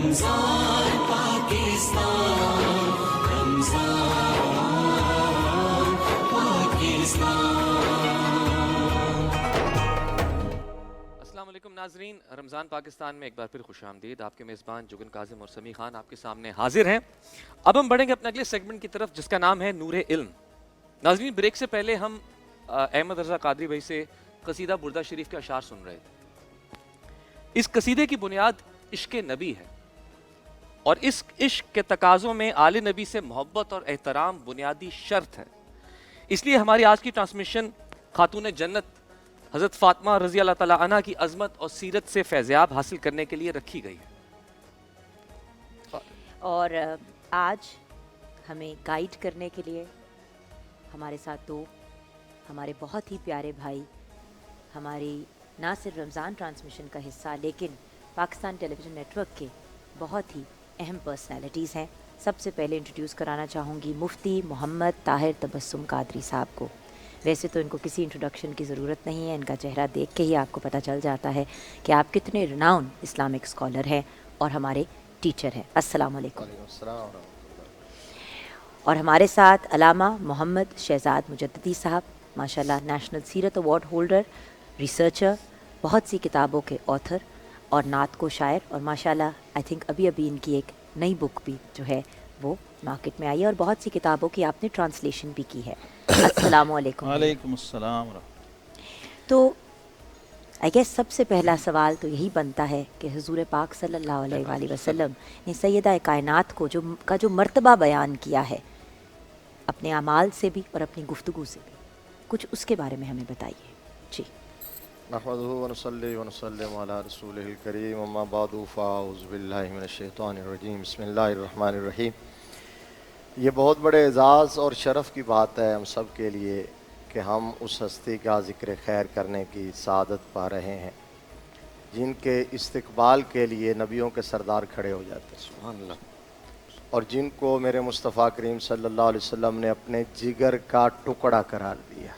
رمضان پاکستان، رمضان پاکستان۔ السلام علیکم ناظرین، رمضان پاکستان میں ایک بار پھر خوش آمدید۔ آپ کے میزبان جگن کاظم اور سمیع خان آپ کے سامنے حاضر ہیں۔ اب ہم بڑھیں گے اپنے اگلے سیگمنٹ کی طرف جس کا نام ہے نور علم۔ ناظرین، بریک سے پہلے ہم احمد رضا قادری بھائی سے قصیدہ بردہ شریف کے اشعار سن رہے تھے۔ اس قصیدے کی بنیاد عشق نبی ہے، اور اس عشق کے تقاضوں میں آل نبی سے محبت اور احترام بنیادی شرط ہے۔ اس لیے ہماری آج کی ٹرانسمیشن خاتون جنت حضرت فاطمہ رضی اللہ تعالیٰ عنہ کی عظمت اور سیرت سے فیضیاب حاصل کرنے کے لیے رکھی گئی ہے۔ اور آج ہمیں گائیڈ کرنے کے لیے ہمارے ساتھ دو ہمارے بہت ہی پیارے بھائی، ہماری نہ صرف رمضان ٹرانسمیشن کا حصہ لیکن پاکستان ٹیلی ویژن نیٹ ورک کے بہت ہی اہم پرسنالٹیز ہیں۔ سب سے پہلے انٹروڈیوس کرانا چاہوں گی مفتی محمد طاہر تبسم قادری صاحب کو۔ ویسے تو ان کو کسی انٹروڈکشن کی ضرورت نہیں ہے، ان کا چہرہ دیکھ کے ہی آپ کو پتہ چل جاتا ہے کہ آپ کتنے رناؤن اسلامک اسکالر ہیں اور ہمارے ٹیچر ہیں۔ السلام علیکم۔ اور ہمارے ساتھ علامہ محمد شہزاد مجددی صاحب، ماشاءاللہ نیشنل سیرت ایوارڈ ہولڈر، ریسرچر، بہت سی کتابوں کے آتھر اور نعت کو شاعر، اور ماشاءاللہ آئی تھنک ابھی ان کی ایک نئی بک بھی جو ہے وہ مارکیٹ میں آئی ہے، اور بہت سی کتابوں کی آپ نے ٹرانسلیشن بھی کی ہے۔ السلام علیکم۔ وعلیکم السلام ورحمۃ اللہ۔ تو آئی گیس سب سے پہلا سوال تو یہی بنتا ہے کہ حضور پاک صلی اللہ علیہ وآلہ وسلم نے سیدہ کائنات کو جو مرتبہ بیان کیا ہے اپنے اعمال سے بھی اور اپنی گفتگو سے بھی، کچھ اس کے بارے میں ہمیں بتائیے جی۔ نحمدہ ونصلی ونسلم علی رسولہ الکریم، اما بعد فاعوذ باللہ من الشیطان الرجیم، بسم اللہ الرحمن الرحیم۔ یہ بہت بڑے اعزاز اور شرف کی بات ہے ہم سب کے لیے کہ ہم اس ہستی کا ذکر خیر کرنے کی سعادت پا رہے ہیں جن کے استقبال کے لیے نبیوں کے سردار کھڑے ہو جاتے ہیں، سبحان اللہ، اور جن کو میرے مصطفیٰ کریم صلی اللہ علیہ وسلم نے اپنے جگر کا ٹکڑا قرار دیا۔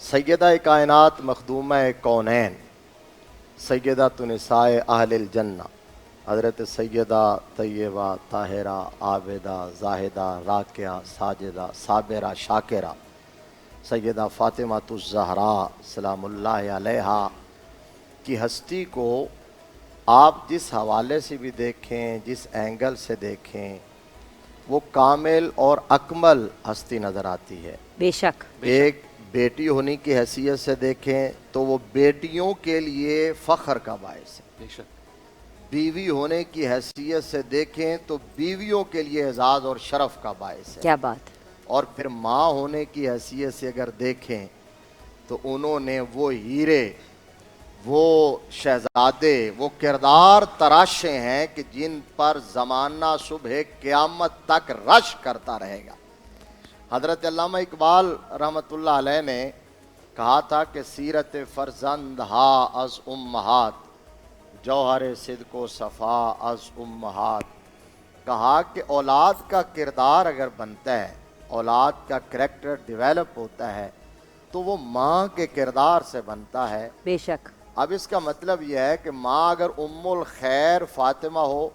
سیدہ کائنات مخدومہ کونین، سیدہ نساء اہل الجنہ، حضرت سیدہ طیبہ طاہرہ عابدہ زاہدہ راکعہ ساجدہ صابرہ شاکرہ سیدہ فاطمہ الزہراء سلام اللہ علیہا کی ہستی کو آپ جس حوالے سے بھی دیکھیں، جس اینگل سے دیکھیں، وہ کامل اور اکمل ہستی نظر آتی ہے۔ بے شک۔ ایک بیٹی ہونے کی حیثیت سے دیکھیں تو وہ بیٹیوں کے لیے فخر کا باعث ہے، بے شک۔ بیوی ہونے کی حیثیت سے دیکھیں تو بیویوں کے لیے اعزاز اور شرف کا باعث ہے، کیا بات۔ اور پھر ماں ہونے کی حیثیت سے اگر دیکھیں تو انہوں نے وہ ہیرے، وہ شہزادے، وہ کردار تراشے ہیں کہ جن پر زمانہ صبح قیامت تک رش کرتا رہے گا۔ حضرت علامہ اقبال رحمۃ اللہ علیہ نے کہا تھا کہ سیرت فرزند ہا از امہات، جوہر صدق و صفا از امہات۔ کہا کہ اولاد کا کردار اگر بنتا ہے، اولاد کا کریکٹر ڈیولپ ہوتا ہے تو وہ ماں کے کردار سے بنتا ہے۔ بے شک۔ اب اس کا مطلب یہ ہے کہ ماں اگر ام الخیر فاطمہ ہو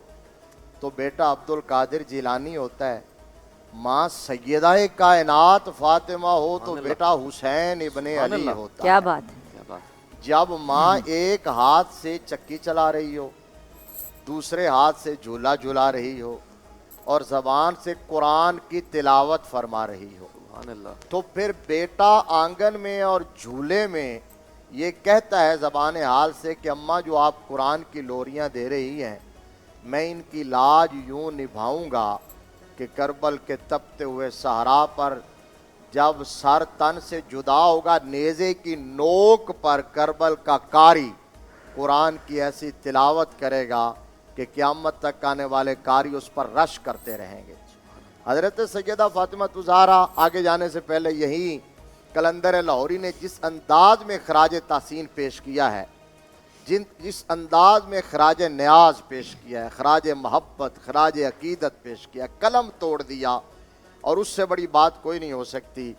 تو بیٹا عبد القادر جیلانی ہوتا ہے، ماں سیدہ کائنات فاطمہ ہو تو بیٹا حسین ابن علی ہوتا ہے۔ کیا بات ہے۔ جب ماں ایک ہاتھ سے چکی چلا رہی ہو، دوسرے ہاتھ سے جھولا جھلا رہی ہو، اور زبان سے قرآن کی تلاوت فرما رہی ہو، تو پھر بیٹا آنگن میں اور جھولے میں یہ کہتا ہے زبان حال سے کہ اماں جو آپ قرآن کی لوریاں دے رہی ہیں، میں ان کی لاج یوں نبھاؤں گا کہ کربل کے تپتے ہوئے صحرا پر جب سر تن سے جدا ہوگا، نیزے کی نوک پر کربل کا قاری قرآن کی ایسی تلاوت کرے گا کہ قیامت تک آنے والے قاری اس پر رش کرتے رہیں گے۔ حضرت سیدہ فاطمہ الزہراء آگے جانے سے پہلے یہی کلندر لاہوری نے جس انداز میں خراج تحسین پیش کیا ہے، جس انداز میں خراج نیاز پیش کیا ہے، خراج محبت، خراج عقیدت پیش کیا، قلم توڑ دیا، اور اس سے بڑی بات کوئی نہیں ہو سکتی۔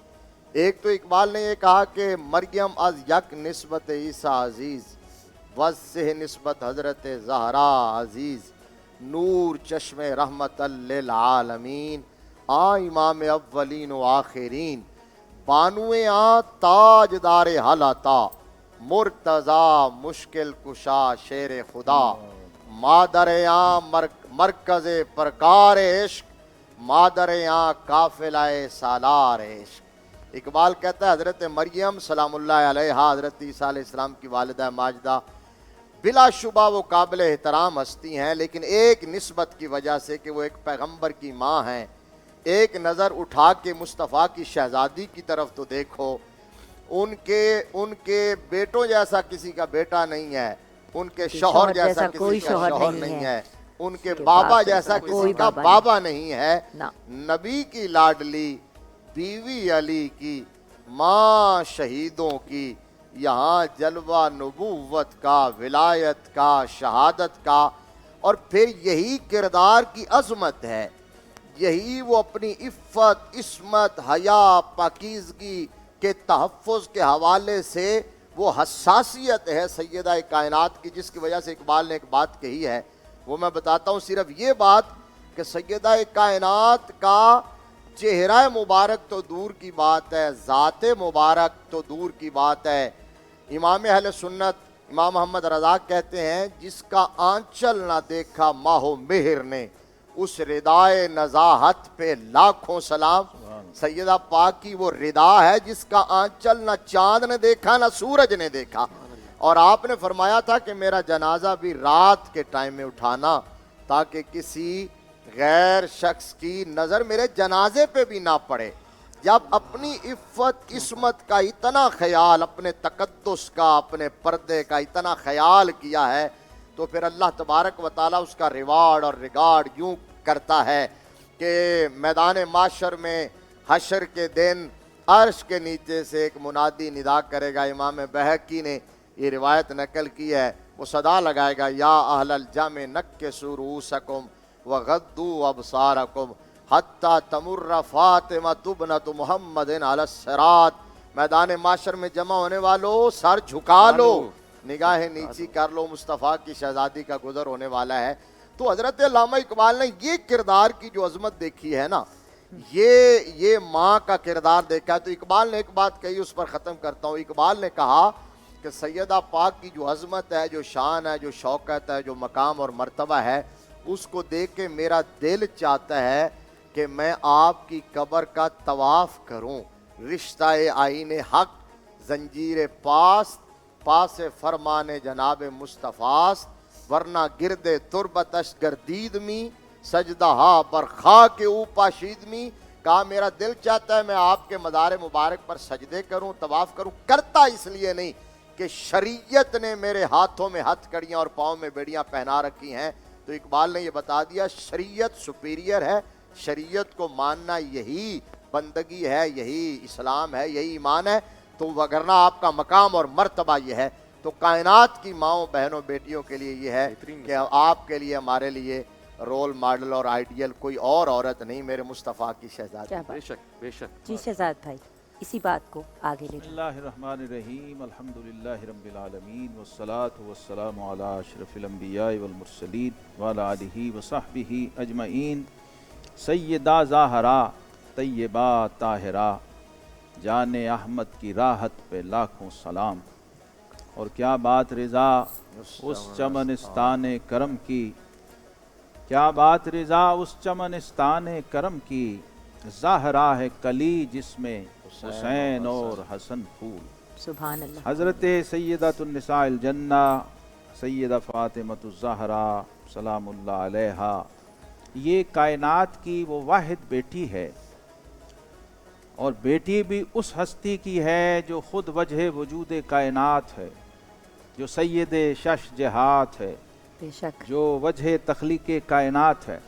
ایک تو اقبال نے یہ کہا کہ مریم از یک نسبت عیسیٰ عزیز، وز سے نسبت حضرت زہرا عزیز۔ नूर चश्मे रहमतल लिल आलमीन, आ इमाम अव्वलीन व आखिरीन, बानुए आ ताजदार हलाता, मुर्तज़ा मुश्किल कुशा शेर खुदा, मादर आ मरकज़ प्रकार इश्क, मादर आ काफिलाए सालार इश्क। इकबाल कहता है हज़रत मरियम सलामुल्लाह अलैहा, हज़रत ईसा अलैहिस्सलाम की वालिदा माजिदा, बिलाशुबा वो काबिल एहतराम हस्ती हैं, लेकिन एक निस्बत की वजह से कि वो एक पैगंबर की माँ हैं, एक नज़र उठा के मुस्तफ़ा की शहज़ादी की तरफ तो देखो, उनके बेटों जैसा किसी का बेटा नहीं है, उनके शौहर जैसा किसी का शौहर नहीं है, उनके बाबा जैसा किसी का बाबा नहीं है। नबी की लाडली बीवी अली की, माँ शहीदों की, यहाँ जलवा नबूवत का, विलायत का, शहादत का, और फिर यही किरदार की अज़मत है, यही वो अपनी इफ़्फ़त, इस्मत, हया, पाकीज़गी के तहफ़्फ़ुज़ के हवाले से वो हसासियत है सैयदा कायनात की, जिसकी वजह से इकबाल ने एक बात कही है, वो मैं बताता हूँ सिर्फ ये बात कि सैयदा कायनात का चेहरा मुबारक तो दूर की बात है, ज़ात मुबारक तो दूर की बात है। इमाम अहले सुन्नत इमाम मोहम्मद रज़ा कहते हैं, जिसका आंचल ना देखा माहो मेहर ने, उस रिदाए नज़ाहत पे लाखों सलाम। सैयदा पाक की वो रिदा है जिसका आंचल ना चांद ने देखा ना सूरज ने देखा। और आपने फरमाया था कि मेरा जनाजा भी रात के टाइम में उठाना, ताकि किसी गैर शख्स की नज़र मेरे जनाजे पे भी ना पड़े। जब अपनी इफ़्फ़त इस्मत का इतना ख्याल, अपने तकद्दुस का, अपने पर्दे का इतना ख्याल किया है, तो फिर अल्लाह तबारक व ताला उसका रिवार्ड और रिगार्ड यूँ करता है कि मैदान माशर में हशर के दिन अर्श के नीचे से एक मुनादी निदा करेगा। इमाम बहकी ने ये रिवायत नकल की है, वो सदा लगाएगा, या अहलल जामे नक्के सुरूसकुम व गद्दू अबसारकुम हत्ता तमुर्र फातिमा तुबनतु मुहम्मदिन अलस सिरात। मैदान माशर में जमा होने वालों, सर झुका लो, निगाहें नीची कर लो, मुस्तफ़ा की शहजादी का गुजर होने वाला है। तो हज़रत अल्लामा इकबाल ने ये किरदार की जो अजमत देखी है ना, ये माँ का किरदार देखा है। तो इकबाल ने एक बात कही, उस पर ख़त्म करता हूँ। इकबाल ने कहा कि सैयदा पाक की जो अजमत है, जो शान है, जो शौकत है, जो मकाम और मर्तबा है, उसको देख के मेरा दिल चाहता है कि मैं आपकी कब्र का तवाफ़ करूँ। रिश्ता आईन हक जंजीर पास पास फरमाने जनाब मुस्तफ़ास, वरना गिरदे तुरबतश गर्दीद मी सजदा पर खा के ऊपा शीदमी। कहा मेरा दिल चाहता है मैं आपके मदार मुबारक पर सजदे करूं, तवाफ़ करूं। करता इसलिए नहीं कि शरीयत ने मेरे हाथों में हथकड़ियाँ और पाँव में बेड़ियाँ पहना रखी हैं। तो इकबाल ने यह बता दिया, शरीयत सुपीरियर है, शरीयत को मानना यही बंदगी है, यही इस्लाम है, यही ईमान है। तो वगरना आपका मकाम और मर्तबा यह है। तो कायनात की माओ बहनों बेटियों के लिए ये है कि आपके लिए, हमारे लिए रोल मॉडल और आइडियल कोई और औरत नहीं, मेरे मुस्तफ़ा की शहजादी। बेशक बेशक। जी शहजाद भाई, इसी बात को आगे ले बिस्मिल्लाहिर्रहमानिर्रहीम, अल्हम्दुलिल्लाहि रब्बिल आलमीन, वस्सलातु वस्सलामु अला अशरफिल अंबिया वल मुरसलीन व अला आलिहि व सहबिहि अजमईन। सय्यदा ज़ाहरा तय्यबा ताहिरा, जाने अहमद की राहत पे लाखों सलाम। और क्या बात रिज़ा उस चमनिस्तान करम की, क्या बात रिज़ा उस चमनिस्तान करम की, ज़ाहरा है कली जिसमें हुसैन और हसन फूल। सुभान अल्लाह। हज़रत सैयदतुन निसाइल जन्ना सैयदा फ़ातिमतुज़ ज़हरा सलामुल्लाह अलैहा, ये कायनात की वो वाहिद बेटी है, और बेटी भी उस हस्ती की है जो खुद वजह वजूद कायनात है, जो सैयद शश जहात है, बेशक जो वजह तख्लीक कायनात है।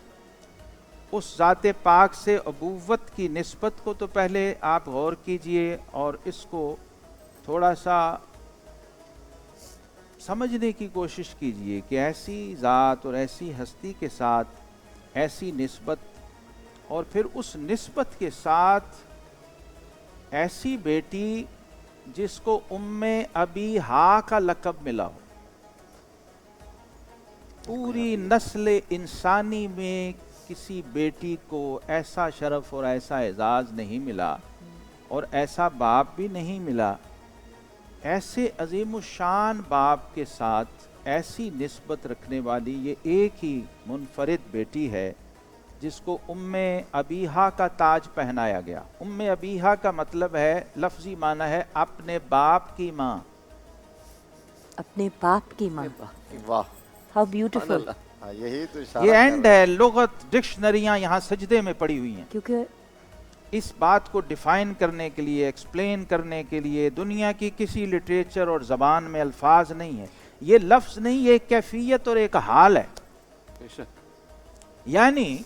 उस ज़ात पाक से अबूवत की निस्बत को तो पहले आप गौर कीजिए और इसको थोड़ा सा समझने की कोशिश कीजिए कि ऐसी ज़ात और ऐसी हस्ती के साथ ऐसी निस्बत, और फिर उस निस्बत के साथ ऐसी बेटी जिसको उम्मे अबी हा का लक़ब मिला हो। पूरी नस्ल इंसानी में किसी बेटी को ऐसा शरफ और ऐसा एजाज़ नहीं मिला और ऐसा बाप भी नहीं मिला, ऐसे अजीमुशान बाप के साथ ऐसी निस्बत रखने वाली ये एक ही मुनफरिद बेटी है जिसको उम्मे अबीहा का ताज पहनाया गया। उम्मे अबीहा का मतलब है, लफ्जी माना है अपने बाप की माँ। अपने बाप की माँ, वाह, हाउ ब्यूटीफुल। हाँ, यही तो इशारा ये कर एंड रहे है, लुगत डिक्शनरियाँ यहाँ सजदे में पड़ी हुई हैं। क्योंकि इस बात को डिफाइन करने के लिए, एक्सप्लेन करने के लिए दुनिया की किसी लिटरेचर और ज़बान में अल्फाज नहीं है। ये लफ्ज़ नहीं, ये एक कैफियत और एक हाल है। बेशक। यानी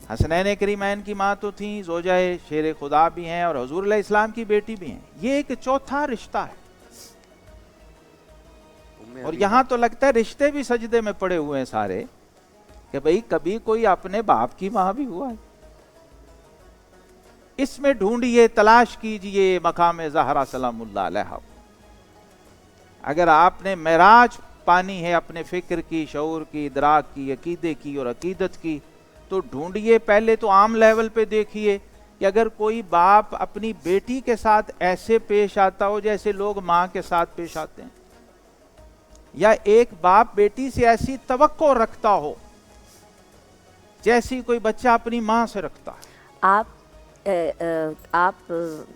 हसनैन करीमैन की माँ तो थी, ज़ोजाए शेर खुदा भी हैं और हुजूर अलैहि इस्लाम की बेटी भी हैं। ये एक चौथा रिश्ता है। उम्मे और अबीहा। यहाँ तो लगता है रिश्ते भी सजदे में पड़े हुए हैं सारे, कि भाई कभी कोई अपने बाप की माँ भी हुआ है। इसमें ढूंढिए, तलाश कीजिए मकाम ज़हरा सलामुल्लाह अलैहा। अगर आपने मेराज पानी है अपने फिक्र की, शऊर की, इदराक की, अकीदे की और अकीदत की, तो ढूंढिए। पहले तो आम लेवल पे देखिए कि अगर कोई बाप अपनी बेटी के साथ ऐसे पेश आता हो जैसे लोग माँ के साथ पेश आते हैं, या एक बाप बेटी से ऐसी तवक्को रखता हो जैसी कोई बच्चा अपनी माँ से रखता है।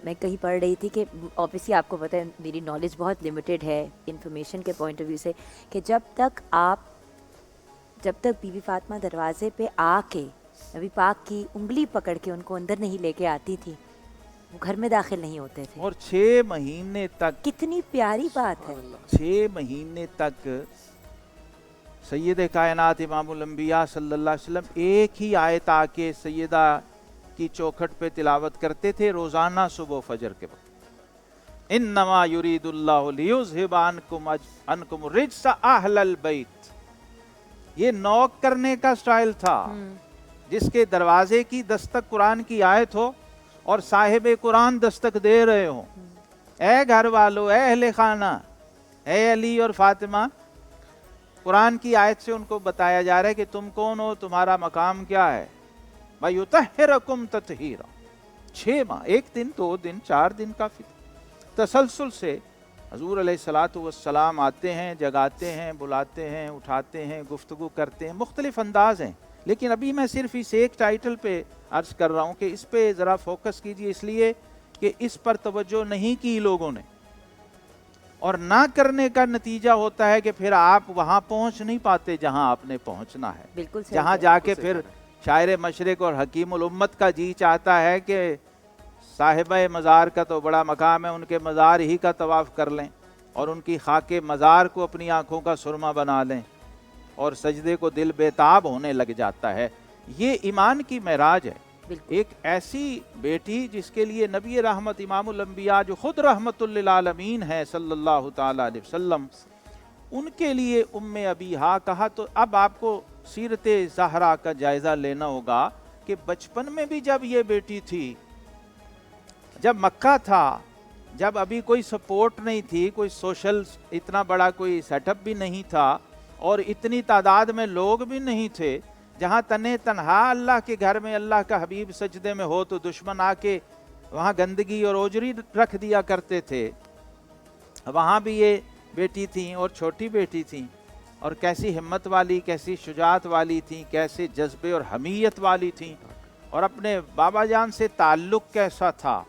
मैं कहीं पढ़ रही थी कि ऑब्वियसली आपको पता है मेरी नॉलेज बहुत लिमिटेड है इंफॉर्मेशन के पॉइंट ऑफ व्यू से, कि जब तक बीबी फातिमा दरवाजे पे आके नबी पाक की उंगली पकड़ के उनको अंदर नहीं लेके आती थी, वो घर में दाखिल नहीं होते थे। और 6 महीने तक, कितनी प्यारी बात है। 6 महीने तक सैयद कायनात इमामुल अंबिया सल्लल्लाहु अलैहि वसल्लम एक ही आयत आके सैयदा की चौखट पे तिलावत करते थे रोजाना सुबह फजर के वक्त। इन्नमा युरीदुल्लाहु लियुज़हिबा अन्कुम रिज्सा अहलल बैत। ये नॉक करने का स्टाइल था, जिसके दरवाजे की दस्तक कुरान की आयत हो और साहिब कुरान दस्तक दे रहे हो, ए घर वालों, ए अहले खाना, ए अली और फातिमा। कुरान की आयत से उनको बताया जा रहा है कि तुम कौन हो, तुम्हारा मकाम क्या है। वयुतहिरकुम ततहीरा। 6 माह, 1 दिन 2 दिन 4 दिन काफी तसलसल से हजूर अलैहिस्सलातु वस्सलाम आते हैं, जगाते हैं, बुलाते हैं, उठाते हैं, गुफ्तगू करते हैं। मुख्तलिफ अंदाज हैं, लेकिन अभी मैं सिर्फ इस एक टाइटल पे अर्ज कर रहा हूँ कि इस पे ज़रा फोकस कीजिए, इसलिए कि इस पर तवज्जो नहीं की लोगों ने, और ना करने का नतीजा होता है कि फिर आप वहाँ पहुँच नहीं पाते जहाँ आपने पहुँचना है। बिल्कुल सही जहाँ कहा। जाके फिर शायर मशरिक और हकीमुल उम्मत का जी चाहता है कि साहिब मज़ार का तो बड़ा मकाम है, उनके मज़ार ही का तवाफ़ कर लें और उनकी खाके मज़ार को अपनी आँखों का सुरमा बना लें, और सजदे को दिल बेताब होने लग जाता है। ये ईमान की महराज है। एक ऐसी बेटी जिसके लिए नबी रहमत इमामुल अंबिया जो खुद रहमतुल लिल आलमीन है सल्लल्लाहु ताला अलैहि वसल्लम, उनके लिए उम्मे अबीहा कहा। तो अब आपको सीरत ज़हरा का जायज़ा लेना होगा कि बचपन में भी जब ये बेटी थी, जब मक्का था, जब अभी कोई सपोर्ट नहीं थी, कोई सोशल इतना बड़ा कोई सेटअप भी नहीं था और इतनी तादाद में लोग भी नहीं थे, जहाँ तने तनहा अल्लाह के घर में अल्लाह का हबीब सजदे में हो तो दुश्मन आके वहाँ गंदगी और ओजरी रख दिया करते थे। वहाँ भी ये बेटी थी और छोटी बेटी थी, और कैसी हिम्मत वाली, कैसी शुजात वाली थी, कैसे जज्बे और हमीयत वाली थी, और अपने बाबा जान से ताल्लुक़ कैसा था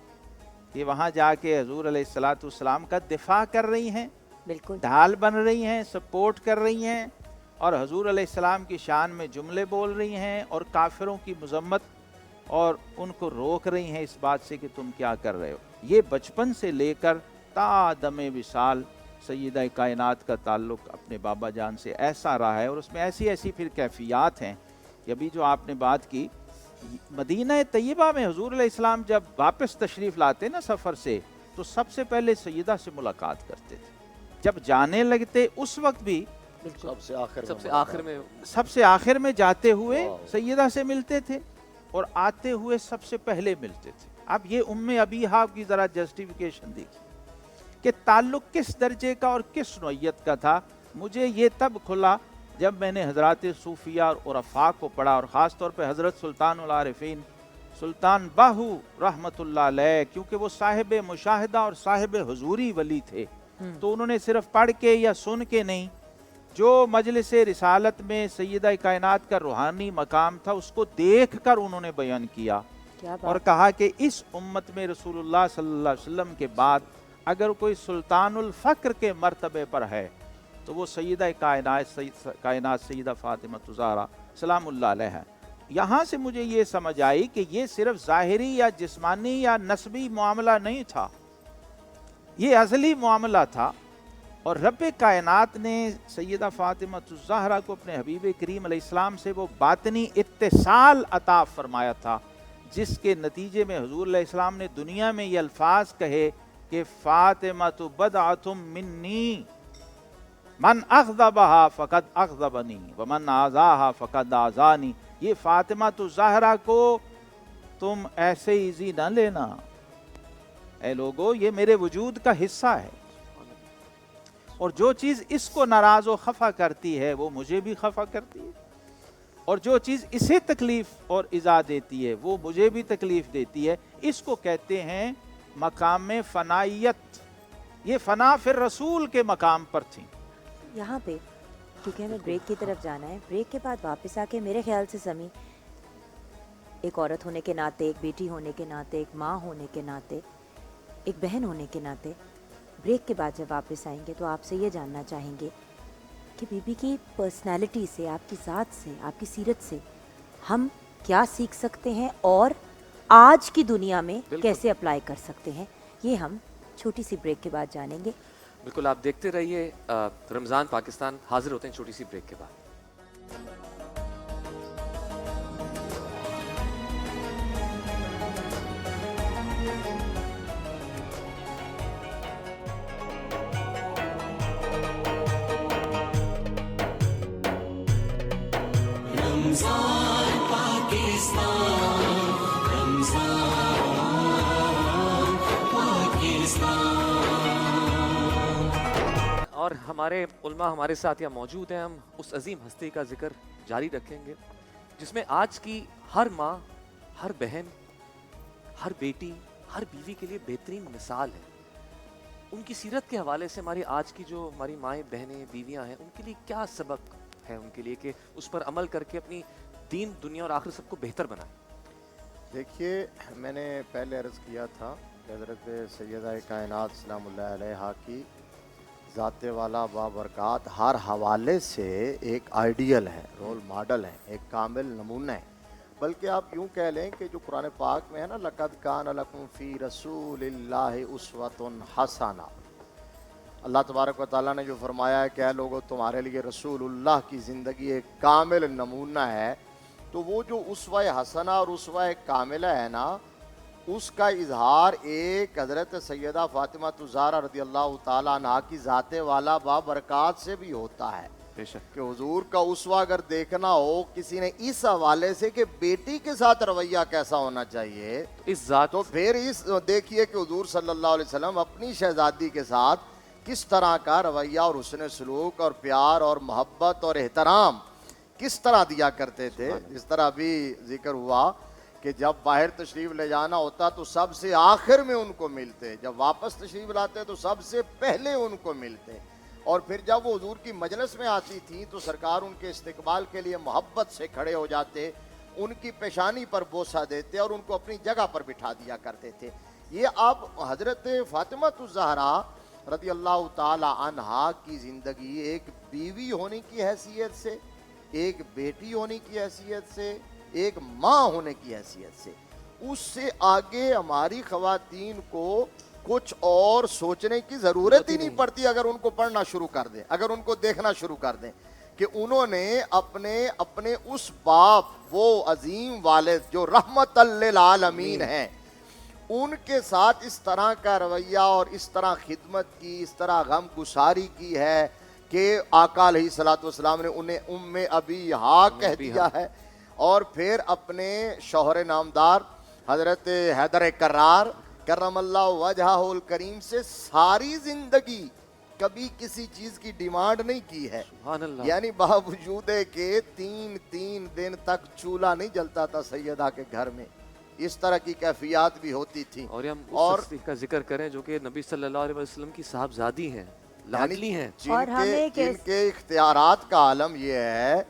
कि वहाँ जाके हजूर अलैहिस्सलातु वस्सलाम का दिफा कर रही हैं, बिल्कुल ढाल बन रही हैं, सपोर्ट कर रही हैं, और हजूर अलैहिस्सलाम की शान में जुमले बोल रही हैं, और काफिरों की मजम्मत और उनको रोक रही हैं इस बात से कि तुम क्या कर रहे हो। ये बचपन से लेकर ता दमे विसाल सैयदा कायनात का ताल्लुक़ अपने बाबा जान से ऐसा रहा है, और उसमें ऐसी ऐसी फिर कैफियत हैं कि अभी जो आपने बात की, मदीना तैयबा में हुजूर अलैहिस्सलाम जब वापस तशरीफ़ लाते ना सफ़र से, तो सबसे पहले सैयदा से मुलाकात करते थे। जब जाने लगते उस वक्त भी सबसे आखिर में जाते हुए सैयदा से मिलते थे, और आते हुए सबसे पहले मिलते थे। अब ये उम्मे अबीहा की ज़रा जस्टिफिकेशन देखिए कि ताल्लुक़ किस दर्जे का और किस नौइयत का था। मुझे ये तब खुला جب میں نے حضرات صوفیہ اور عرفاء کو پڑھا اور خاص طور پہ حضرت سلطان العارفین سلطان باہو رحمۃ اللہ علیہ، کیونکہ وہ صاحب مشاہدہ اور صاحب حضوری ولی تھے، تو انہوں نے صرف پڑھ کے یا سن کے نہیں، جو مجلس رسالت میں سیدہ کائنات کا روحانی مقام تھا اس کو دیکھ کر انہوں نے بیان کیا کیا اور بات، کہا کہ اس امت میں رسول اللہ صلی اللہ علیہ وسلم کے بعد اگر کوئی سلطان الفقر کے مرتبے پر ہے تو وہ سیدہ کائنات سیدہ فاطمہ الزہرا سلام اللہ علیہ ہے۔ یہاں سے مجھے یہ سمجھ آئی کہ یہ صرف ظاہری یا جسمانی یا نسبی معاملہ نہیں تھا، یہ ازلی معاملہ تھا، اور رب کائنات نے سیدہ فاطمہ الزہرا کو اپنے حبیب کریم علیہ السلام سے وہ باطنی اتصال عطا فرمایا تھا جس کے نتیجے میں حضور علیہ السلام نے دنیا میں یہ الفاظ کہے کہ فاطمہ بضعۃ منی من اغضبها فقد اغضبنی ومن آذاها فقد آذانی، یہ فاطمہ الزہرا کو تم ایسے ایزی نہ لینا، اے لوگو یہ میرے وجود کا حصہ ہے، اور جو چیز اس کو ناراض و خفا کرتی ہے وہ مجھے بھی خفا کرتی ہے، اور جو چیز اسے تکلیف اور ایذا دیتی ہے وہ مجھے بھی تکلیف دیتی ہے۔ اس کو کہتے ہیں مقام فنائیت، یہ فنا فی الرسول کے مقام پر تھیں۔ یہاں پہ کیونکہ ہمیں بریک کی طرف جانا ہے، بریک کے بعد واپس آ کے میرے خیال سے سمی ایک عورت ہونے کے ناطے، ایک بیٹی ہونے کے ناطے، ایک ماں ہونے کے ناطے، ایک بہن ہونے کے ناطے، بریک کے بعد جب واپس آئیں گے تو آپ سے یہ جاننا چاہیں گے کہ بی بی کی پرسنالٹی سے، آپ کی ذات سے، آپ کی سیرت سے ہم کیا سیکھ سکتے ہیں اور آج کی دنیا میں کیسے اپلائی کر سکتے ہیں، یہ ہم چھوٹی سی بریک کے بعد جانیں گے۔ بالکل، آپ دیکھتے رہیے رمضان پاکستان، حاضر ہوتے ہیں چھوٹی سی بریک کے بعد۔ رمضان پاکستان، رمضان پاکستان۔ اور ہمارے علماء ہمارے ساتھ یہاں موجود ہیں، ہم اس عظیم ہستی کا ذکر جاری رکھیں گے جس میں آج کی ہر ماں، ہر بہن، ہر بیٹی، ہر بیوی کے لیے بہترین مثال ہے۔ ان کی سیرت کے حوالے سے ہماری آج کی جو ہماری مائیں، بہنیں، بیویاں ہیں، ان کے لیے کیا سبق ہے ان کے لیے کہ اس پر عمل کر کے اپنی دین، دنیا اور آخرت سب کو بہتر بنائیں۔ دیکھیے، میں نے پہلے عرض کیا تھا کہ حضرت سیدہ کائنات سلام اللہ علیہا کی ذات والا بابرکات ہر حوالے سے ایک آئیڈیل ہے، رول ماڈل ہے، ایک کامل نمونہ ہے۔ بلکہ آپ یوں کہہ لیں کہ جو قرآن پاک میں ہے نا، لَقَدْ كَانَ لَكُمْ فِي رَسُولِ اللَّهِ أُسْوَةٌ حَسَنَةٌ، اللہ تبارک و تعالیٰ نے جو فرمایا ہے کہ اے لوگو تمہارے لیے رسول اللہ کی زندگی ایک کامل نمونہ ہے، تو وہ جو اسوہ حسنہ اور اسوہ کاملہ ہے نا، اس کا اظہار ایک حضرت سیدہ فاطمہ الزہرا رضی اللہ تعالیٰ عنہ کی ذات والا بابرکات سے بھی ہوتا ہے۔ بے شک، کہ حضور کا اسوہ اگر دیکھنا ہو کسی نے اس حوالے سے کہ بیٹی کے ساتھ رویہ کیسا ہونا چاہیے، اس ذات تو پھر اس دیکھیے کہ حضور صلی اللہ علیہ وسلم اپنی شہزادی کے ساتھ کس طرح کا رویہ اور حسن سلوک اور پیار اور محبت اور احترام کس طرح دیا کرتے تھے۔ اس طرح بھی ذکر ہوا کہ جب باہر تشریف لے جانا ہوتا تو سب سے آخر میں ان کو ملتے، جب واپس تشریف لاتے تو سب سے پہلے ان کو ملتے، اور پھر جب وہ حضور کی مجلس میں آتی تھی تو سرکار ان کے استقبال کے لیے محبت سے کھڑے ہو جاتے، ان کی پیشانی پر بوسہ دیتے اور ان کو اپنی جگہ پر بٹھا دیا کرتے تھے۔ یہ اب حضرت فاطمہ الزہرا رضی اللہ تعالی عنہا کی زندگی ایک بیوی ہونے کی حیثیت سے، ایک بیٹی ہونے کی حیثیت سے، ایک ماں ہونے کی حیثیت سے، اس سے آگے ہماری خواتین کو کچھ اور سوچنے کی ضرورت ہی نہیں پڑتی اگر ان کو پڑھنا شروع کر دیں، اگر ان کو دیکھنا شروع کر دیں کہ انہوں نے اپنے اس باپ، وہ عظیم والد جو رحمت للعالمین ہیں، ان کے ساتھ اس طرح کا رویہ اور اس طرح خدمت کی، اس طرح غم گساری کی ہے کہ آقا علیہ الصلوۃ والسلام نے انہیں ام ابی ہا کہہ دیا ہے، اور پھر اپنے شوہر نامدار حضرت حیدر کرار کرم اللہ وجہہ الکریم سے ساری زندگی کبھی کسی چیز کی ڈیمانڈ نہیں کی ہے. سبحان اللہ. یعنی باوجود ہے کہ 3 دن تک چولہا نہیں جلتا تھا سیدہ کے گھر میں. اس طرح کی کیفیات بھی ہوتی تھیں. اور ہم اس شخص کا ذکر کریں جو کہ نبی صلی اللہ علیہ وسلم کی صاحبزادی ہیں, لاڈلی ہیں. جن کے اختیارات کا عالم یہ ہے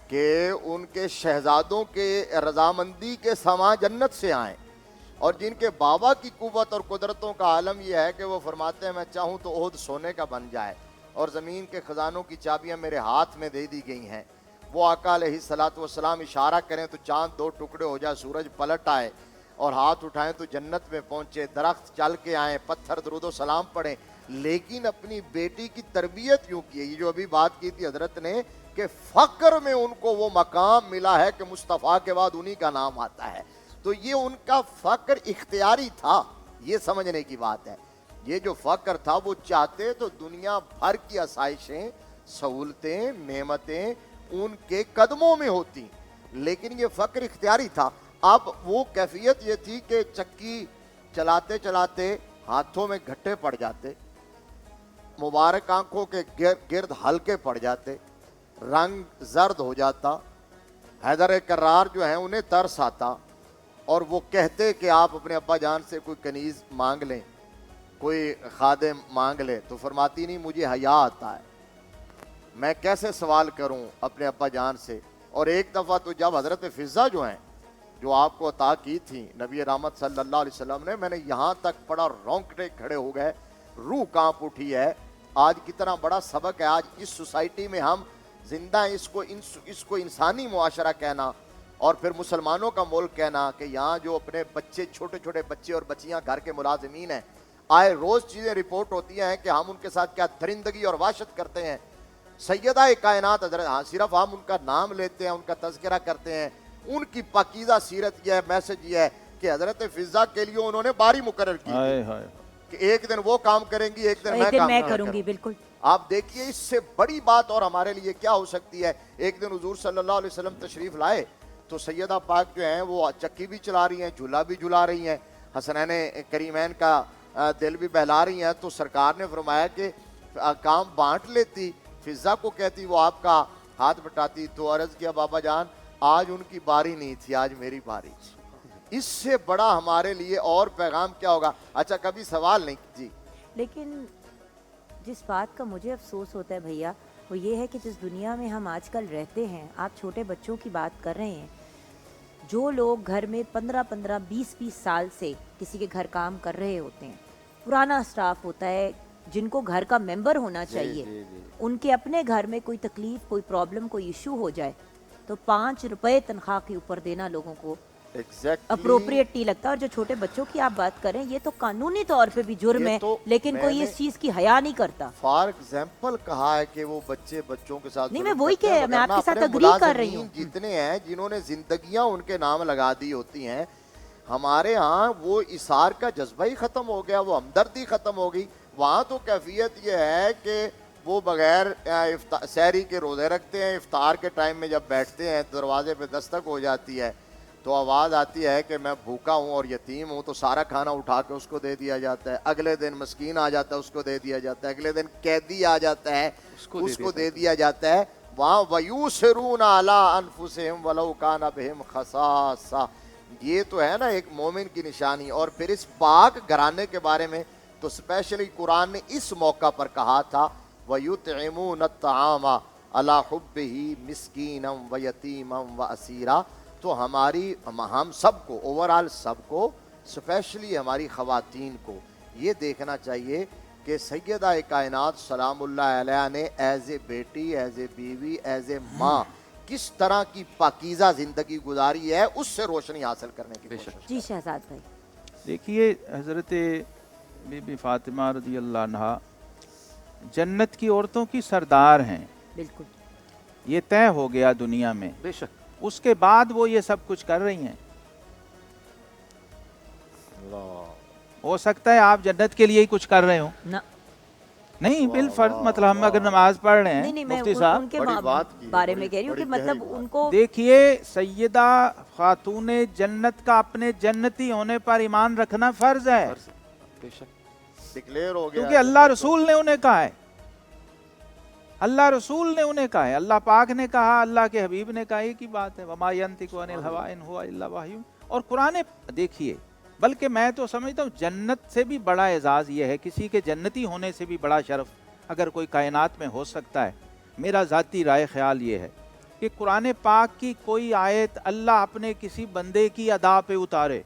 کہ ان کے شہزادوں کے رضامندی کے سما جنت سے آئیں, اور جن کے بابا کی قوت اور قدرتوں کا عالم یہ ہے کہ وہ فرماتے ہیں میں چاہوں تو عہد سونے کا بن جائے اور زمین کے خزانوں کی چابیاں میرے ہاتھ میں دے دی گئی ہیں. وہ آقا علیہ الصلوۃ والسلام اشارہ کریں تو چاند 2 ٹکڑے ہو جائے, سورج پلٹ آئے, اور ہاتھ اٹھائیں تو جنت میں پہنچے, درخت چل کے آئیں, پتھر درود و سلام پڑھیں. لیکن اپنی بیٹی کی تربیت یوں کی ہے, یہ جو ابھی بات کی تھی حضرت نے کہ فقر میں ان کو وہ مقام ملا ہے کہ مصطفیٰ کے بعد انہی کا نام آتا ہے. تو یہ ان کا فقر اختیاری تھا, یہ سمجھنے کی بات ہے. یہ جو فقر تھا وہ چاہتے تو دنیا بھر کی آسائشیں, سہولتیں, نعمتیں ان کے قدموں میں ہوتی, لیکن یہ فقر اختیاری تھا. اب وہ کیفیت یہ تھی کہ چکی چلاتے چلاتے ہاتھوں میں گھٹے پڑ جاتے, مبارک آنکھوں کے گرد ہلکے پڑ جاتے, رنگ زرد ہو جاتا, حیدر کرار جو ہیں انہیں ترس آتا, اور وہ کہتے کہ آپ اپنے ابا جان سے کوئی کنیز مانگ لیں, کوئی خادم مانگ لیں, تو فرماتی نہیں مجھے حیا آتا ہے, میں کیسے سوال کروں اپنے ابا جان سے. اور ایک دفعہ تو جب حضرت فضہ جو ہیں جو آپ کو عطا کی تھی نبی رحمت صلی اللہ علیہ وسلم نے, میں نے یہاں تک پڑھا رونگٹے کھڑے ہو گئے, روح کانپ اٹھی ہے. آج کتنا بڑا سبق ہے, آج اس سوسائٹی میں ہم زندہ ہیں, اس کو انسانی معاشرہ کہنا اور پھر مسلمانوں کا ملک کہنا کہ یہاں جو اپنے بچے, چھوٹے چھوٹے بچے اور بچیاں گھر کے ملازمین ہیں, آئے روز چیزیں رپورٹ ہوتی ہیں کہ ہم ان کے ساتھ کیا درندگی اور وحشت کرتے ہیں. سیدہ کائنات حضرت, ہاں صرف ہم ان کا نام لیتے ہیں, ان کا تذکرہ کرتے ہیں, ان کی پاکیزہ سیرت یہ ہے, میسج یہ ہے کہ حضرت فضہ کے لیے انہوں نے باری مقرر کی کہ ایک دن وہ کام کریں گی, ایک دن میں کروں گی. بالکل آپ دیکھیے اس سے بڑی بات اور ہمارے لیے کیا ہو سکتی ہے. ایک دن حضور صلی اللہ علیہ وسلم تشریف لائے تو سیدہ پاک جو ہیں وہ چکی بھی چلا رہی ہیں, جھولا بھی جھلا رہی ہیں, حسنین کریمین کا دل بھی بہلا رہی ہیں. تو سرکار نے فرمایا کہ کام بانٹ لیتی, فضہ کو کہتی وہ آپ کا ہاتھ بٹاتی. تو عرض کیا بابا جان آج ان کی باری نہیں تھی, آج میری باری تھی. اس سے بڑا ہمارے لیے اور پیغام کیا ہوگا. اچھا کبھی سوال نہیں جی, لیکن جس بات کا مجھے افسوس ہوتا ہے بھیا وہ یہ ہے کہ جس دنیا میں ہم آج کل رہتے ہیں, آپ چھوٹے بچوں کی بات کر رہے ہیں, جو لوگ گھر میں 15 20 سال سے کسی کے گھر کام کر رہے ہوتے ہیں, پرانا اسٹاف ہوتا ہے جن کو گھر کا ممبر ہونا چاہیے, ان کے اپنے گھر میں کوئی تکلیف, کوئی پرابلم, کوئی ایشو ہو جائے تو 5 روپے تنخواہ کے اوپر دینا لوگوں کو اپروپریٹ نہیں لگتا. اور جو چھوٹے بچوں کی آپ بات کریں یہ تو قانونی طور پہ بھی جرم ہے, لیکن کوئی اس چیز کی حیا نہیں کرتا. فار ایگزامپل کہا ہے کہ وہ بچوں کے ساتھ نہیں, میں وہی کہ میں آپ کے ساتھ اگری کر رہی ہوں. جتنے ہیں جنہوں نے زندگیاں ان کے نام لگا دی ہوتی ہیں, ہمارے ہاں وہ اثار کا جذبہ ہی ختم ہو گیا, وہ ہمدردی ختم ہو گئی. وہاں تو کیفیت یہ ہے کہ وہ بغیر سحری کے روزے رکھتے ہیں, افطار کے ٹائم میں جب بیٹھتے ہیں دروازے پہ دستک ہو جاتی ہے تو آواز آتی ہے کہ میں بھوکا ہوں اور یتیم ہوں, تو سارا کھانا اٹھا کے اس کو دے دیا جاتا ہے. اگلے دن مسکین آ جاتا ہے, اس کو دے دیا جاتا ہے. اگلے دن قیدی آ جاتا ہے, اس کو دے دیا جاتا ہے. وہاں وَيُوسِرُونَ عَلَىٰ أَنفُسِهِمْ وَلَوْ كَانَ بِهِمْ خَصَاصَةٌ, یہ تو ہے نا ایک مومن کی نشانی. اور پھر اس پاک گھرانے کے بارے میں تو اسپیشلی قرآن نے اس موقع پر کہا تھا وَيُطْعِمُونَ الطَّعَامَ عَلَىٰ حُبِّهِ مِسْكِينًا وَيَتِيمًا وَأَسِيرًا. تو ہم سب کو, اوور آل سب کو, اسپیشلی ہماری خواتین کو یہ دیکھنا چاہیے کہ سیدہ کائنات سلام اللہ علیہ نے ایز اے بیٹی, ایز اے بیوی, ایز اے ماں کس طرح کی پاکیزہ زندگی گزاری ہے, اس سے روشنی حاصل کرنے کی کوشش. جی شہزاد بھائی دیکھیے حضرت بی بی فاطمہ رضی اللہ عنہا جنت کی عورتوں کی سردار ہیں, بالکل یہ طے ہو گیا دنیا میں. بے شک اس کے بعد وہ یہ سب کچھ کر رہی ہیں. ہو سکتا ہے آپ جنت کے لیے ہی کچھ کر رہے ہو, نہیں بالفرض, مطلب ہم اگر نماز پڑھ رہے ہیں مفتی صاحب ان کے بارے میں کہہ رہی ہوں کہ مطلب ان کو دیکھیے سیدہ خاتون جنت کا اپنے جنتی ہونے پر ایمان رکھنا فرض ہے, بے شک ڈکلیئر ہو گیا, کیونکہ اللہ رسول نے انہیں کہا ہے. अल्लाह रसूल ने उन्हें कहा है, अल्लाह पाक ने कहा, अल्लाह के हबीब ने कहा, एक ही बात है, वमा यंतिकु अनिल हवा इन हुवा इल्ला वहयुन। और कुरान देखिए, बल्कि मैं तो समझता हूँ जन्नत से भी बड़ा एजाज़ ये है, किसी के जन्नती होने से भी बड़ा शर्फ अगर कोई कायनात में हो सकता है, मेरा ज़ाती राय ख्याल ये है कि कुरान पाक की कोई आयत अल्लाह अपने किसी बंदे की अदा पे उतारे।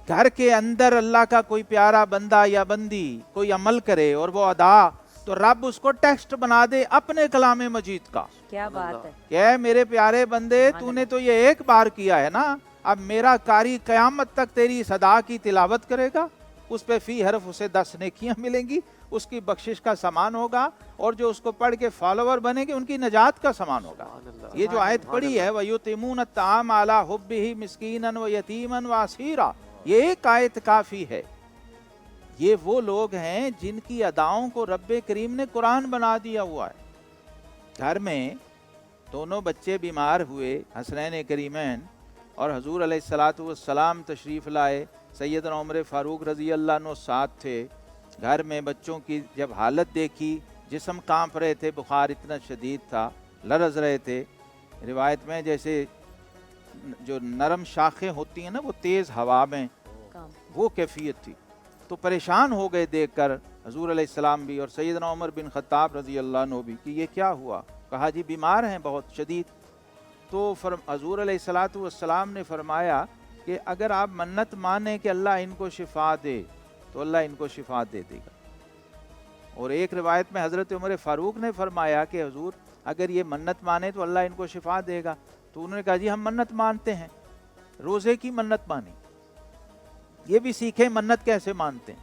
घर के अंदर अल्लाह का कोई प्यारा बंदा या बंदी कोई अमल करे और वो अदा, तो रब उसको टेक्स्ट बना दे अपने कलाम मजीद का। क्या बात है। क्या मेरे प्यारे बंदे, तूने तो ये एक बार किया है ना, अब मेरा कारी कयामत तक तेरी सदा की तिलावत करेगा, उस पे फी हरफ उसे 10 नेकियां मिलेंगी, उसकी बख्शिश का सामान होगा, और जो उसको पढ़ के फॉलोवर बनेंगे उनकी नजात का सामान होगा। ये जो आयत पढ़ी है, वयुतिमून अत्ताम अला हुब्बिही मिस्कीनन व यतीमन व असीरा, ये एक आयत काफी है। ये वो लोग हैं जिनकी अदाओं को रब्बे करीम ने कुरान बना दिया हुआ है। घर में दोनों बच्चे बीमार हुए, हसनैन करीमैन, और हजूर अलैहिस्सलातु वस्सलाम तशरीफ़ लाए, सैयदना उमर फ़ारूक रज़ी अल्लाह अन्हु साथ थे। घर में बच्चों की जब हालत देखी, जिस्म कांप रहे थे, बुखार इतना शदीद था, लरज़ रहे थे, रिवायत में जैसे जो नरम शाखें होती हैं ना, वो तेज़ हवा में, वो कैफियत थी। तो परेशान हो गए देखकर हजूर अलैहिस्सलाम भी और सैयदना उमर बिन ख़त्ताब रज़ी अल्लाह अन्हु भी कि ये क्या हुआ। कहा जी बीमार हैं बहुत शदीद। तो हजूर अलैहिस्सलातु वस्सलाम ने फरमाया कि अगर आप मन्नत माने कि अल्लाह इनको शिफा दे, तो अल्लाह इनको शिफा दे देगा। और एक रिवायत में हज़रत उमर फ़ारूक ने फरमाया कि हुजूर अगर ये मन्नत माने तो अल्लाह इनको शिफा देगा। तो उन्होंने कहा जी हम मन्नत मानते हैं, रोज़े की मन्नत मानी, ये भी सीखे मन्नत कैसे मानते हैं।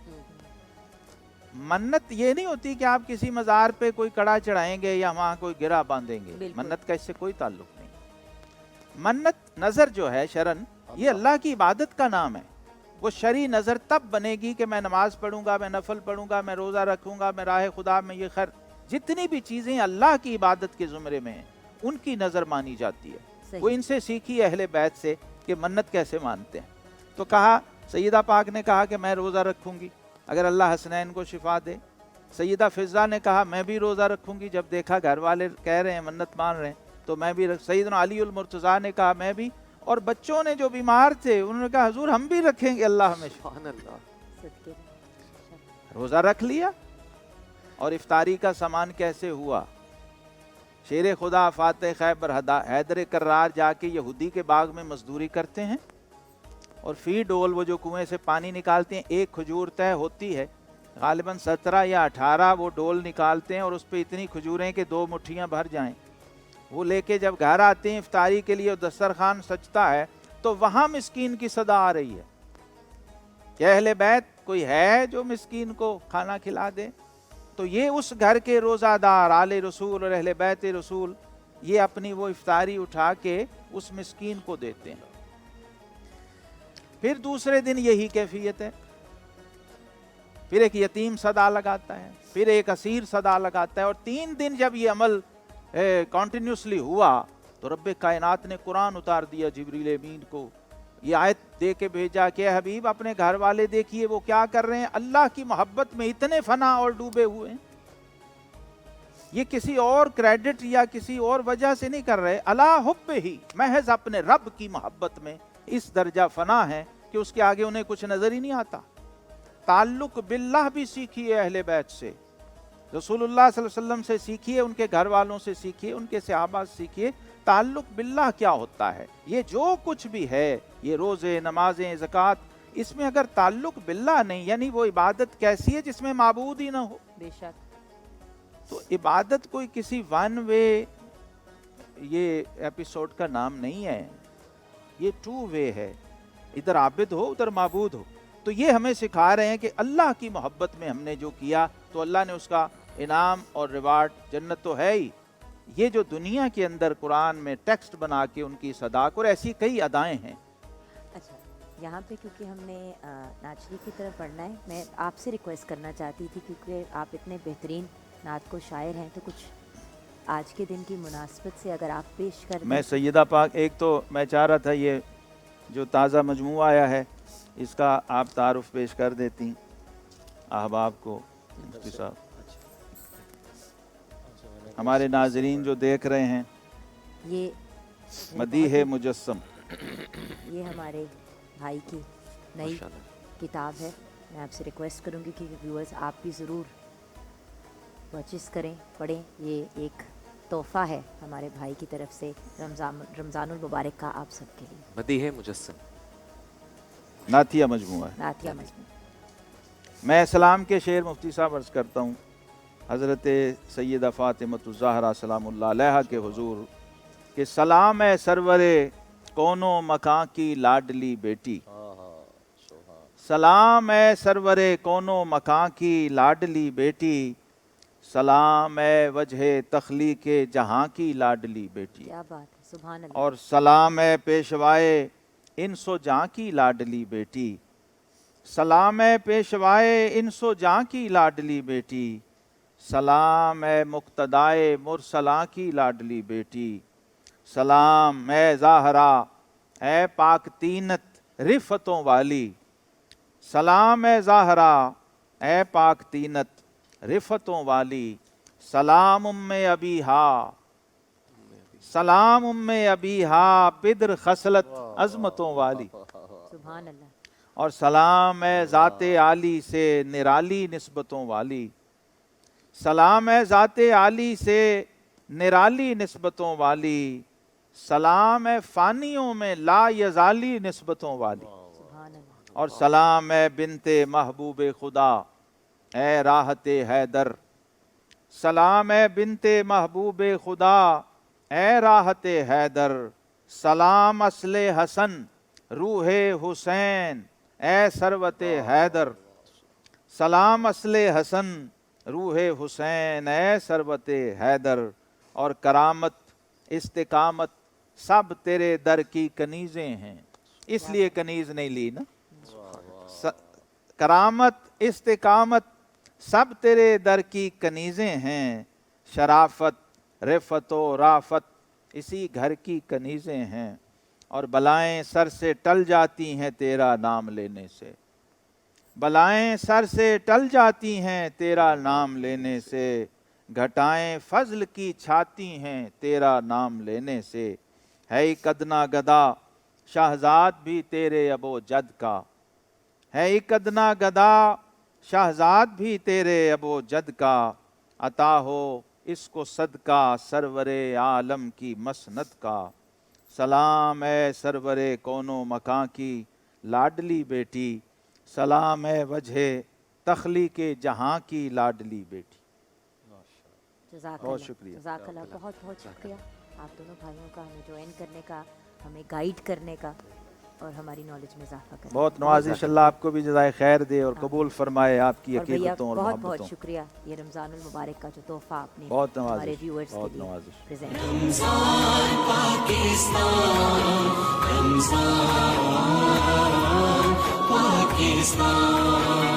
मन्नत ये नहीं होती कि आप किसी मज़ार पे कोई कड़ा चढ़ाएंगे या वहाँ कोई गिरा बांधेंगे, मन्नत का इससे कोई ताल्लुक नहीं। मन्नत नज़र जो है शरन, ये अल्लाह की इबादत का नाम है। वो शरी नज़र तब बनेगी कि मैं नमाज पढ़ूंगा, मैं नफल पढ़ूंगा, मैं रोज़ा रखूंगा, मैं राह खुदा में ये खैर जितनी भी चीज़ें अल्लाह की इबादत के ज़ुमरे में हैं, उनकी नज़र मानी जाती है। वो इनसे सीखी अहले बैत से कि मन्नत कैसे मानते हैं। तो कहा, सैयदा पाक ने कहा कि मैं रोज़ा रखूंगी अगर अल्लाह हसनैन को शिफा दे। सैयदा फिज़ा ने कहा मैं भी रोज़ा रखूंगी, जब देखा घर वाले कह रहे हैं मन्नत मान रहे हैं तो मैं भी सैयदना अली उल मुर्तज़ा ने कहा मैं भी, और बच्चों ने जो बीमार थे उन्होंने कहा हुजूर हम भी रखेंगे, अल्लाह हमें रोज़ा रख लिया। और इफ्तारी का सामान कैसे हुआ, शेर खुदा फातह खैबर हैदर कर्रार जाके यहूदी के बाग में मजदूरी करते हैं, और फी डोल वो जो कुएं से पानी निकालते हैं, एक खजूर तय होती है, गालिबन 17 या 18 वो डोल निकालते हैं, और उस पर इतनी खजूरें कि 2 मुट्ठियाँ भर जाएं। वो लेके जब घर आते हैं इफ्तारी के लिए, दस्तरखान सजता है तो वहाँ मिस्कीन की सदा आ रही है कि अहले बैत कोई है जो मिस्कीन को खाना खिला दे। तो ये उस घर के रोज़ादार आले रसूल और अहले बैत रसूल ये अपनी वो इफ्तारी उठा के उस मिस्कीन को देते हैं। फिर दूसरे दिन यही कैफियत है, फिर एक यतीम सदा लगाता है, फिर एक असीर सदा लगाता है। और 3 दिन जब ये अमल कॉन्टिन्यूसली हुआ तो रब्बे कायनात ने कुरान उतार दिया जिब्रील अमीन को, ये आयत दे के भेजा कि हबीब अपने घर वाले देखिए वो क्या कर रहे हैं, अल्लाह की मोहब्बत में इतने फना और डूबे हुए हैं, ये किसी और क्रेडिट या किसी और वजह से नहीं कर रहे, अला हुब्बे ही, महज अपने रब की मोहब्बत में इस दर्जा फना है कि उसके आगे उन्हें कुछ नजर ही नहीं आता। ताल्लुक बिल्लाह भी सीखिए अहले बैत से, रसूलुल्लाह सल्लल्लाहु अलैहि वसल्लम से सीखिए, उनके घर वालों से सीखिए, उनके सहाबा से सीखिए ताल्लुक बिल्लाह क्या होता है। ये जो कुछ भी है, ये रोज़े नमाजें ज़कात, इसमें अगर ताल्लुक बिल्लाह नहीं, यानी वो इबादत कैसी है जिसमें माबूद ही ना हो। बेशक। तो इबादत कोई किसी वन वे ये एपिसोड का नाम नहीं है, ये 2 वे है, इधर आबिद हो उधर माबूद हो। तो ये हमें सिखा रहे हैं कि अल्लाह की मोहब्बत में हमने जो किया तो अल्लाह ने उसका इनाम और रिवार्ड जन्नत तो है ही, ये जो दुनिया के अंदर कुरान में टेक्स्ट बना के उनकी सदाक, और ऐसी कई अदाएं हैं। अच्छा, यहाँ पे क्योंकि हमने नाचरी की तरफ बढ़ना है, मैं आपसे रिक्वेस्ट करना चाहती थी क्योंकि आप इतने बेहतरीन नात को शायर हैं, तो कुछ आज के दिन की मुनासबत से अगर आप पेश कर दें। मैं सैयदा पाक, एक तो मैं चाह रहा था ये जो ताज़ा मजमू आया है इसका आप तारुफ पेश कर देती अहबाब को। मुफ्ती साहब हमारे नाजरीन जो देख रहे हैं, ये मदीह मुजस्सम। ये हमारे भाई की नई माशाल्लाह। किताब है। मैं आपसे रिक्वेस्ट करूंगी कि व्यूअर्स आप भी ज़रूर परचेस करें, पढ़ें। ये एक तोहफ़ा है हमारे भाई की तरफ से रमज़ानुल मुबारक का आप सबके लिए। मदीह मुजस्सम। नातिया मजमूआ है। नातिया मजमू। मैं सलाम के शेर मुफ्ती साहब अर्ज़ करता हूँ हज़रत सैयदा फ़ातिमतुज़ ज़हरा सलामुल्लाह अलैहा के हुज़ूर कि सलाम है सरवरे कौनो मकां की लाडली बेटी। सलाम है सरवरे कौनो मकां की लाडली बेटी, सलाम है वजह तख्लीक जहाँ की लाडली बेटी। क्या बात है, सुभान अल्लाह। और सलाम है पेशवाए इंसो जाँ की लाडली बेटी, सलाम है पेशवाए इंसो जाँ की लाडली बेटी, सलाम है मुक्तदाए मुरसला की लाडली बेटी, सलाम है ज़ाहरा है पाक तीनत रिफ़तों वाली, सलाम है ज़ाहरा है पाक तीनत रिफ़तों वाली, सलाम उम्मे अबीहा, सलाम उम्मे अबीहा बिद्र खसलत अज़मतों वाली। सुभान अल्लाह। और सलाम है ज़ाते आली से निराली निस्बतों वाली, सलाम है ज़ाते आली से निराली निस्बतों वाली, सलाम है फ़ानियों में ला यज़ाली निस्बतों वाली। सुभान अल्लाह। और सलाम है बिनते महबूब खुदा ए राहते हैदर, सलाम है बिनते महबूब खुदा ए राहते हैदर, सलाम असले हसन रूहे हुसैन ए सरवते हैदर, सलाम असले हसन रूहे हुसैन ए सरवते हैदर। और करामत इस्तिकामत सब तेरे दर की कनीज़ें हैं, इसलिए कनीज़ नहीं ली ना। करामत इस्तिकामत सब तेरे दर की कनीज़ें हैं, शराफत रिफ़तो राफत इसी घर की कनीज़ें हैं। और बलाएं सर से टल जाती हैं तेरा नाम लेने से, बलाएं सर से टल जाती हैं तेरा नाम लेने से, घटाएं फजल की छाती हैं तेरा नाम लेने से। है कदना गदा शहजाद भी तेरे अबो जद का, है कदना गदा शहजाद भी तेरे अबो जद का, अता हो इसको सदका सरवरे आलम की मसनद का, सलाम है सरवरे कौनो मकां की लाडली बेटी, सलाम है वजह तख्लीक जहाँ की लाडली बेटी। बहुत शुक्रिया। जज़ाकल्लाह, बहुत बहुत शुक्रिया आप दोनों भाइयों का हमें ज्वाइन करने का, हमें गाइड करने का और हमारी नॉलेज में इजाफा करने का। बहुत नवाज़िश, अल्लाह आपको भी जज़ाए खैर दे और कबूल फरमाए आपकी और भैया अकीदतों और बहुत मोहब्बतों। बहुत शुक्रिया ये रमज़ानुल मुबारक का जो तोहफ़ा आपने बहुत हमारे नवाज़िश, व्यूअर्स बहुत के लिए नवाज़िश। प्रेजेंट रमजान पाकिस्तान, रमजान पाकिस्तान।